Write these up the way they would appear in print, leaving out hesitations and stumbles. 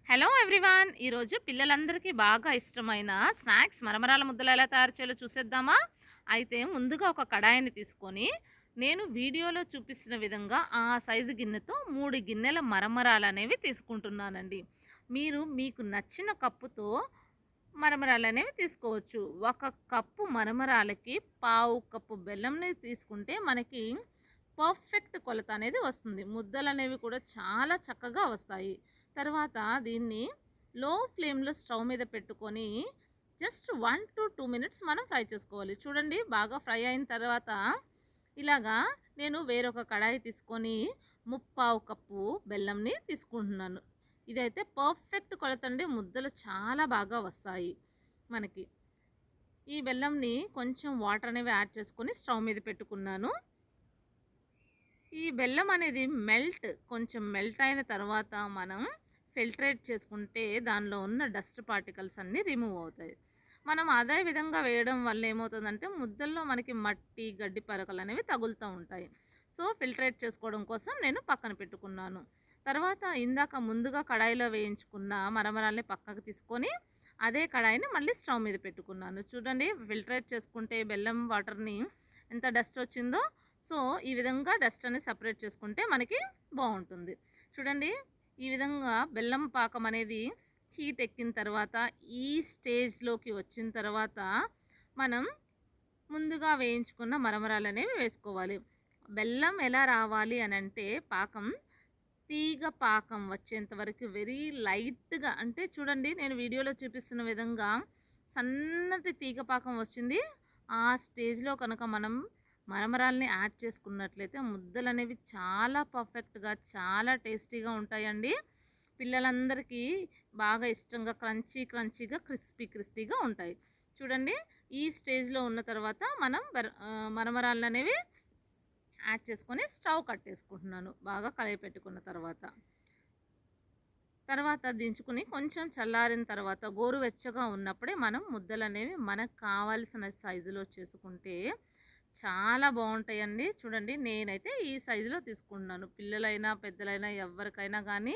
Hello everyone. ఈరోజు పిల్లలందరికీ బాగా ఇష్టమైన స్నాక్స్ మరమరాల ముద్దలు ఎలా తయారు చేయాలో చూసేద్దామా? అయితే ముందుగా ఒక కడాయిని తీసుకొని నేను వీడియోలో చూపిస్తున్న విధంగా ఆ సైజు గిన్నెతో 3 గిన్నెల మరమరాలనేవి తీసుకుంటున్నానండి. మీరు మీకు నచ్చిన కప్పుతో మరమరాలనేవి తీసుకోవచ్చు. ఒక కప్పు మరమరాలకి పావు కప్పు బెల్లంని తీసుకుంటే మనకి పర్ఫెక్ట్ కొలత అనేది వస్తుంది. ముద్దలనేవి కూడా చాలా చక్కగా వస్తాయి. తర్వాత దీన్ని లో ఫ్లేమ్‌లో స్టవ్ మీద పెట్టుకొని జస్ట్ 1-2 మినిట్స్ మనం ఫ్రై చేసుకోవాలి. చూడండి బాగా ఫ్రై అయిన తర్వాత ఇలాగా నేను వేరొక కడాయి తీసుకొని ముప్పావు కప్పు బెల్లంని తీసుకుంటున్నాను. ఇదైతే పర్ఫెక్ట్ కొలతండి. ముద్దలు చాలా బాగా వస్తాయి మనకి. ఈ బెల్లంని కొంచెం వాటర్ అనేవి యాడ్ చేసుకొని స్టవ్ మీద పెట్టుకున్నాను. ఈ బెల్లం అనేది కొంచెం మెల్ట్ అయిన తర్వాత మనం ఫిల్టరేట్ చేసుకుంటే దానిలో ఉన్న డస్ట్ పార్టికల్స్ అన్నీ రిమూవ్ అవుతాయి. మనం అదే విధంగా వేయడం వల్ల ఏమవుతుందంటే ముద్దల్లో మనకి మట్టి, గడ్డి పరకలు అనేవి తగులుతూ ఉంటాయి. సో ఫిల్టరేట్ చేసుకోవడం కోసం నేను పక్కన పెట్టుకున్నాను. తర్వాత ఇందాక ముందుగా కడాయిలో వేయించుకున్న మరమరాల్ని పక్కకు తీసుకొని అదే కడాయిని మళ్ళీ స్టవ్ మీద పెట్టుకున్నాను. చూడండి ఫిల్టరేట్ చేసుకుంటే బెల్లం వాటర్‌ని ఎంత డస్ట్ వచ్చిందో. సో ఈ విధంగా డస్ట్ అనేది సెపరేట్ చేసుకుంటే మనకి బాగుంటుంది. చూడండి ఈ విధంగా బెల్లం పాకం అనేది హీట్ ఎక్కిన తర్వాత ఈ స్టేజ్లోకి వచ్చిన తర్వాత మనం ముందుగా వేయించుకున్న మరమరాలు అనేవి వేసుకోవాలి. బెల్లం ఎలా రావాలి అని అంటే పాకం తీగ పాకం వచ్చేంత వరకు వెరీ లైట్గా, అంటే చూడండి నేను వీడియోలో చూపిస్తున్న విధంగా సన్నటి తీగ పాకం వచ్చింది. ఆ స్టేజ్లో కనుక మనం మరమరాల్ని యాడ్ చేసుకున్నట్లయితే ముద్దలు అనేవి చాలా పర్ఫెక్ట్గా చాలా టేస్టీగా ఉంటాయండి. పిల్లలందరికీ బాగా ఇష్టంగా క్రంచీ క్రంచీగా క్రిస్పీ క్రిస్పీగా ఉంటాయి. చూడండి ఈ స్టేజ్లో ఉన్న తర్వాత మనం మరమరాలు అనేవి యాడ్ చేసుకొని స్టవ్ కట్టేసుకుంటున్నాను బాగా కలిపెట్టుకున్న తర్వాత. తర్వాత దించుకుని కొంచెం చల్లారిన తర్వాత గోరువెచ్చగా ఉన్నప్పుడే మనం ముద్దలనేవి మనకు కావాల్సిన సైజులో చేసుకుంటే చాలా బాగుంటాయండి. చూడండి నేనైతే ఈ సైజులో తీసుకుంటున్నాను. పిల్లలైనా పెద్దలైనా ఎవరికైనా కానీ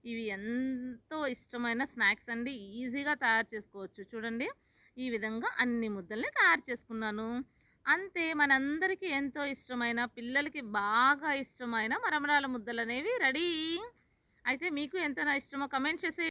ఇవి ఎంతో ఇష్టమైన స్నాక్స్ అండి. ఈజీగా తయారు చేసుకోవచ్చు. చూడండి ఈ విధంగా అన్ని ముద్దల్ని తయారు చేసుకున్నాను. అంతే, మనందరికీ ఎంతో ఇష్టమైన పిల్లలకి బాగా ఇష్టమైన మరమరాల ముద్దలనేవి రెడీ. అయితే మీకు ఎంత ఇష్టమో కమెంట్ చేసి